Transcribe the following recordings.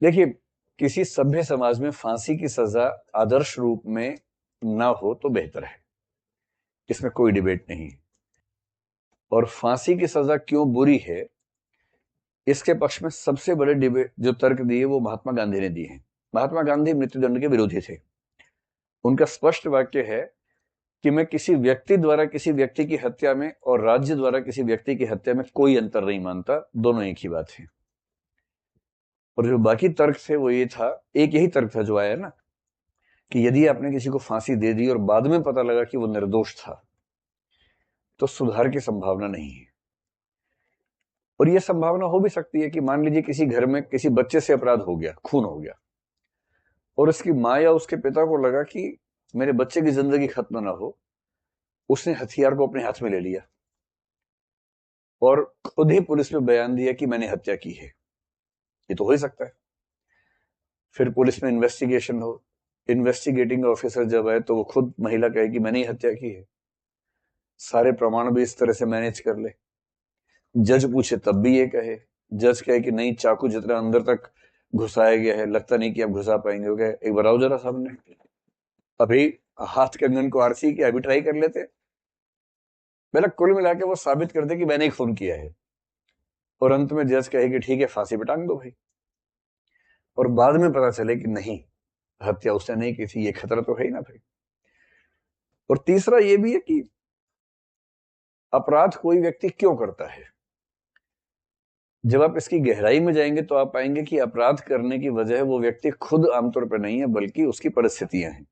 देखिए, किसी सभ्य समाज में फांसी की सजा आदर्श रूप में ना हो तो बेहतर है, इसमें कोई डिबेट नहीं। और फांसी की सजा क्यों बुरी है, इसके पक्ष में सबसे बड़े डिबेट जो तर्क दिए वो महात्मा गांधी ने दिए हैं। महात्मा गांधी मृत्युदंड के विरोधी थे। उनका स्पष्ट वाक्य है कि मैं किसी व्यक्ति द्वारा किसी व्यक्ति की हत्या में और राज्य द्वारा किसी व्यक्ति की हत्या में कोई अंतर नहीं मानता, दोनों एक ही बात है। और जो बाकी तर्क थे वो ये था, एक यही तर्क था जो आया ना, कि यदि आपने किसी को फांसी दे दी और बाद में पता लगा कि वो निर्दोष था तो सुधार की संभावना नहीं है। और यह संभावना हो भी सकती है कि मान लीजिए किसी घर में किसी बच्चे से अपराध हो गया, खून हो गया, और उसकी माँ या उसके पिता को लगा कि मेरे बच्चे की जिंदगी खत्म ना हो, उसने हथियार को अपने हाथ में ले लिया और खुद ही पुलिस में बयान दिया कि मैंने हत्या की है। ये तो हो ही सकता है। फिर पुलिस में इन्वेस्टिगेशन हो, इन्वेस्टिगेटिंग ऑफिसर जब आए तो वो खुद महिला कहे कि मैंने ही हत्या की है, सारे प्रमाण भी इस तरह से मैनेज कर ले। जज पूछे तब भी ये कहे, जज कहे कि नहीं, चाकू जितना अंदर तक घुसाया गया है लगता नहीं कि आप घुसा पाएंगे। हो गया, एक बार आओ जरा सामने, अभी हाथ के अंगन को आरसी की अभी ट्राई कर लेते। मतलब कुल मिला के वो साबित कर दे कि मैंने ही खून किया है, और अंत में जज कहे कि ठीक है फांसी पे टांग दो भाई, और बाद में पता चले कि नहीं, हत्या उसने नहीं की थी। ये खतरा तो है ही ना भाई। और तीसरा ये भी है कि अपराध कोई व्यक्ति क्यों करता है। जब आप इसकी गहराई में जाएंगे तो आप पाएंगे कि अपराध करने की वजह वो व्यक्ति खुद आमतौर पर नहीं है, बल्कि उसकी परिस्थितियां हैं।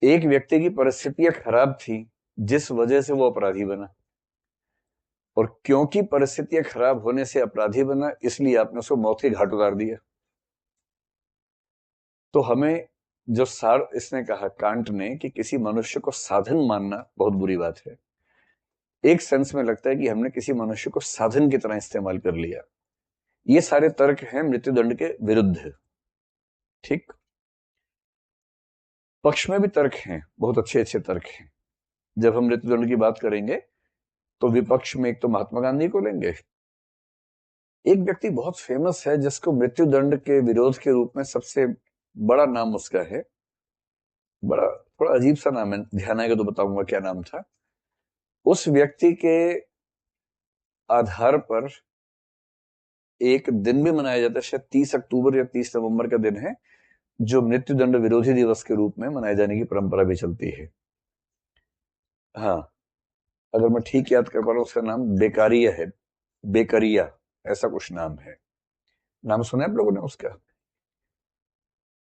एक व्यक्ति की परिस्थितियां खराब थी जिस वजह से वो अपराधी बना, और क्योंकि परिस्थितियां खराब होने से अपराधी बना, इसलिए आपने उसको मौत के घाट उतार दिया। तो हमें जो सार इसने कहा कांट ने कि किसी मनुष्य को साधन मानना बहुत बुरी बात है, एक सेंस में लगता है कि हमने किसी मनुष्य को साधन की तरह इस्तेमाल कर लिया। ये सारे तर्क हैं मृत्युदंड के विरुद्ध। ठीक, पक्ष में भी तर्क हैं, बहुत अच्छे अच्छे तर्क हैं। जब हम मृत्युदंड की बात करेंगे तो विपक्ष में एक तो महात्मा गांधी को लेंगे। एक व्यक्ति बहुत फेमस है जिसको मृत्युदंड के विरोध के रूप में सबसे बड़ा नाम उसका है, बड़ा थोड़ा अजीब सा नाम है, ध्यान आएगा तो बताऊंगा क्या नाम था। उस व्यक्ति के आधार पर एक दिन भी मनाया जाता है, शायद 30 अक्टूबर या 30 नवंबर का दिन है, जो मृत्युदंड विरोधी दिवस के रूप में मनाए जाने की परंपरा भी चलती है। हाँ, अगर मैं ठीक याद कर पा रहा हूँ उसका नाम बेकारिया है, बेकरिया, ऐसा कुछ नाम है। नाम सुना है आप लोगों ने उसका?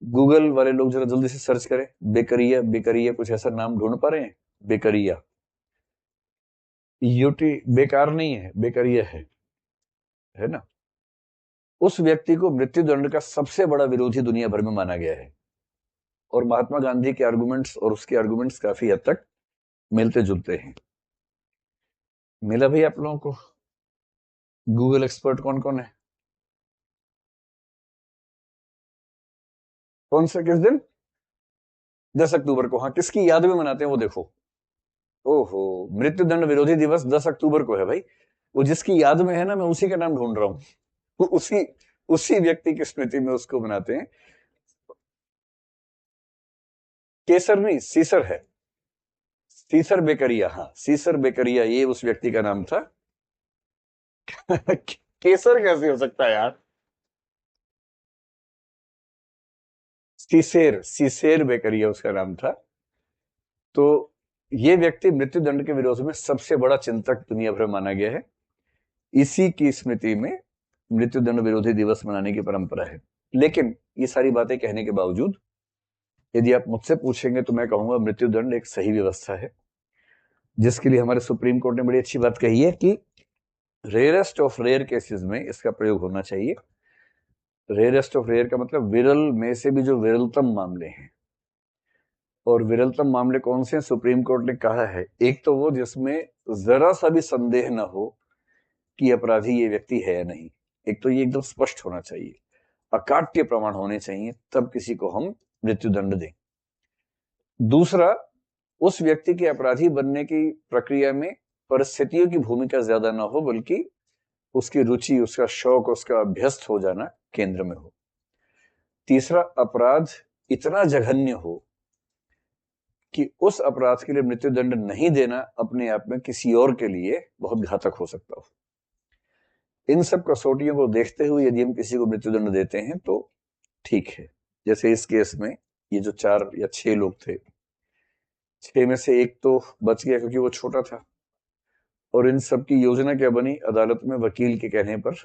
गूगल वाले लोग जरा जल्दी से सर्च करें, बेकरिया बेकरिया, कुछ ऐसा नाम ढूंढ पा रहे हैं? बेकरिया, यूटी, बेकार नहीं है, बेकरिया है ना। उस व्यक्ति को मृत्युदंड का सबसे बड़ा विरोधी दुनिया भर में माना गया है, और महात्मा गांधी के आर्गुमेंट्स और उसके आर्गुमेंट्स काफी हद तक मिलते जुलते हैं। मिला भाई आप लोगों को? गूगल एक्सपर्ट कौन कौन है? कौन सा, किस दिन? 10 अक्टूबर को, हाँ, किसकी याद में मनाते हैं वो देखो। ओहो, मृत्युदंड विरोधी दिवस 10 अक्टूबर को है भाई। वो जिसकी याद में है ना, मैं उसी का नाम ढूंढ रहा हूँ। वो उसी उसी व्यक्ति की स्मृति में उसको मनाते हैं। केसर नहीं, सीसर है। सीसर बेकरिया, हाँ, सीसर बेकरिया, ये उस व्यक्ति का नाम था। केसर कैसे हो सकता है यार? सीसेर, सीसेर बेकरिया उसका नाम था। तो ये व्यक्ति मृत्युदंड के विरोध में सबसे बड़ा चिंतक दुनिया भर माना गया है। इसी की स्मृति में मृत्युदंड विरोधी दिवस मनाने की परंपरा है। लेकिन ये सारी बातें कहने के बावजूद यदि आप मुझसे पूछेंगे तो मैं कहूंगा मृत्युदंड एक सही व्यवस्था है, जिसके लिए हमारे सुप्रीम कोर्ट ने बड़ी अच्छी बात कही है कि रेयरेस्ट ऑफ रेयर केसेस में इसका प्रयोग होना चाहिए। रेयरेस्ट ऑफ रेयर का मतलब विरल में से भी जो विरलतम मामले हैं। और विरलतम मामले कौन से हैं? सुप्रीम कोर्ट ने कहा है, एक तो वो जिसमें जरा सा भी संदेह ना हो कि अपराधी ये व्यक्ति है या नहीं। एक तो ये एकदम स्पष्ट होना चाहिए, अकाट्य प्रमाण होने चाहिए, तब किसी को हम मृत्युदंड दें। दूसरा, उस व्यक्ति के अपराधी बनने की प्रक्रिया में परिस्थितियों की भूमिका ज्यादा ना हो, बल्कि उसकी रुचि, उसका शौक, उसका अभ्यस्त हो जाना केंद्र में हो। तीसरा, अपराध इतना जघन्य हो कि उस अपराध के लिए मृत्युदंड नहीं देना अपने आप में किसी और के लिए बहुत घातक हो सकता हो। इन सब कसौटियों को देखते हुए यदि हम किसी को मृत्युदंड देते हैं तो ठीक है। जैसे इस केस में ये जो 4 या 6 लोग थे, 6 में से एक तो बच गया क्योंकि वो छोटा था। और इन सब की योजना क्या बनी, अदालत में वकील के कहने पर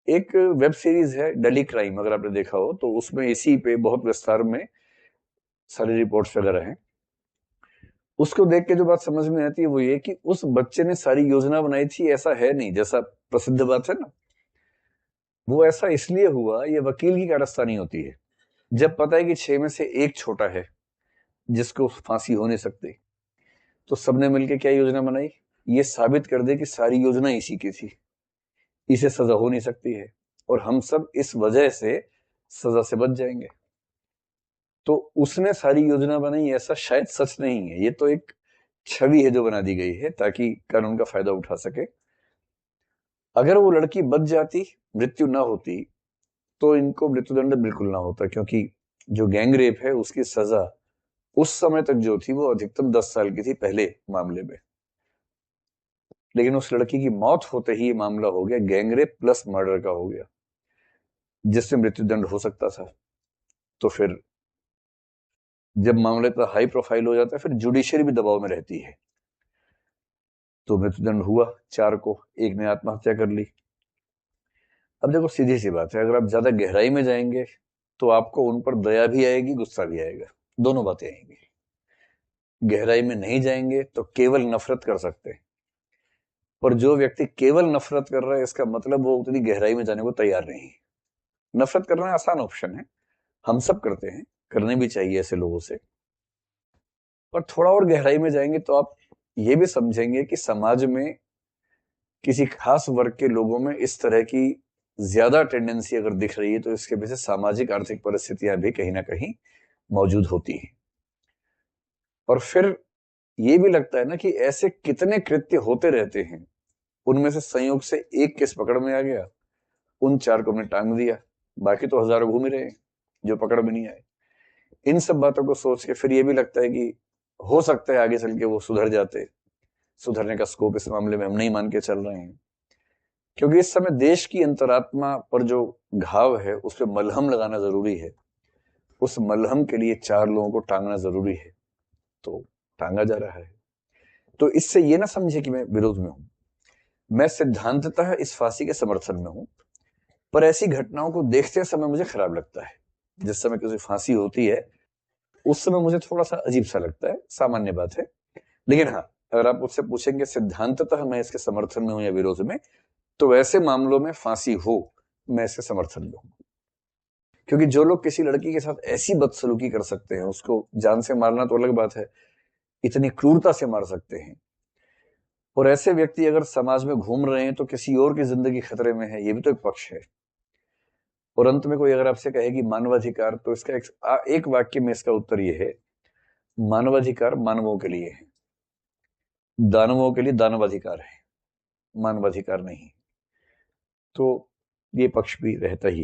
एक वेब सीरीज है डेली क्राइम, अगर आपने देखा हो तो उसमें इसी पे बहुत विस्तार में सारी रिपोर्ट्स वगैरह हैं। उसको देख के जो बात समझ में आती है वो ये कि उस बच्चे ने सारी योजना बनाई थी, ऐसा है नहीं, जैसा प्रसिद्ध बात है ना, वो ऐसा इसलिए हुआ, ये वकील की कारस्तानी होती है। जब पता है कि 6 में से एक छोटा है जिसको फांसी हो नहीं सकती, तो सबने मिलकर क्या योजना बनाई, ये साबित कर दे कि सारी योजना इसी की थी, इसे सजा हो नहीं सकती है और हम सब इस वजह से सजा से बच जाएंगे। तो उसने सारी योजना बनाई, ऐसा शायद सच नहीं है, ये तो एक छवि है जो बना दी गई है ताकि कानून का फायदा उठा सके। अगर वो लड़की बच जाती, मृत्यु ना होती, तो इनको मृत्युदंड बिल्कुल ना होता, क्योंकि जो गैंग रेप है उसकी सजा उस समय तक जो थी वो अधिकतम 10 साल की थी पहले मामले में। लेकिन उस लड़की की मौत होते ही ये मामला हो गया गैंग रेप प्लस मर्डर का हो गया, जिससे मृत्युदंड हो सकता था। तो फिर जब मामला इतना हाई प्रोफाइल हो जाता है, फिर जुडिशरी भी दबाव में रहती है। तो मृत्युदंड हुआ 4 को, एक ने आत्महत्या कर ली। अब देखो सीधी सी बात है, अगर आप ज्यादा गहराई में जाएंगे तो आपको उन पर दया भी आएगी, गुस्सा भी आएगा, दोनों बातें आएंगी। गहराई में नहीं जाएंगे तो केवल नफरत कर सकते हैं, और जो व्यक्ति केवल नफरत कर रहा है इसका मतलब वो उतनी गहराई में जाने को तैयार नहीं है। नफरत करना आसान ऑप्शन है, हम सब करते हैं, करने भी चाहिए ऐसे लोगों से। और थोड़ा और गहराई में जाएंगे तो आप ये भी समझेंगे कि समाज में किसी खास वर्ग के लोगों में इस तरह की ज्यादा टेंडेंसी अगर दिख रही है तो इसके पीछे सामाजिक आर्थिक परिस्थितियां भी कहीं ना कहीं मौजूद होती हैं। और फिर ये भी लगता है ना कि ऐसे कितने कृत्य होते रहते हैं, उनमें से संयोग से एक केस पकड़ में आ गया, उन 4 को हमने टांग दिया, बाकी तो हजारों घूम ही रहे हैं जो पकड़ में नहीं आए। इन सब बातों को सोच के फिर ये भी लगता है कि हो सकता है आगे चल के वो सुधर जाते। सुधरने का स्कोप इस मामले में हम नहीं मान के चल रहे हैं, क्योंकि इस समय देश की अंतरात्मा पर जो घाव है उस पर मलहम लगाना जरूरी है। उस मलहम के लिए 4 लोगों को टांगना जरूरी है, तो टांगा जा रहा है। तो इससे ये ना समझे कि मैं विरोध में हूं, मैं सिद्धांततः इस फांसी के समर्थन में हूं, पर ऐसी घटनाओं को देखते समय मुझे खराब लगता है। जिस समय किसी फांसी होती है उस समय मुझे थोड़ा सा अजीब सा लगता है, सामान्य बात है। लेकिन हाँ, अगर आप मुझसे पूछेंगे सिद्धांततः मैं इसके समर्थन में हूं या विरोध में, तो वैसे मामलों में फांसी हो, मैं इसके समर्थन में हूं। क्योंकि जो लोग किसी लड़की के साथ ऐसी बदसलूकी कर सकते हैं, उसको जान से मारना तो अलग बात है, इतनी क्रूरता से मार सकते हैं, और ऐसे व्यक्ति अगर समाज में घूम रहे हैं तो किसी और की जिंदगी खतरे में है, ये भी तो एक पक्ष है। और अंत में कोई अगर आपसे कहे कि मानवाधिकार, तो इसका एक वाक्य में इसका उत्तर ये है, मानवाधिकार मानवों के लिए है, दानवों के लिए दानवाधिकार है, मानवाधिकार नहीं। तो ये पक्ष भी रहता ही है।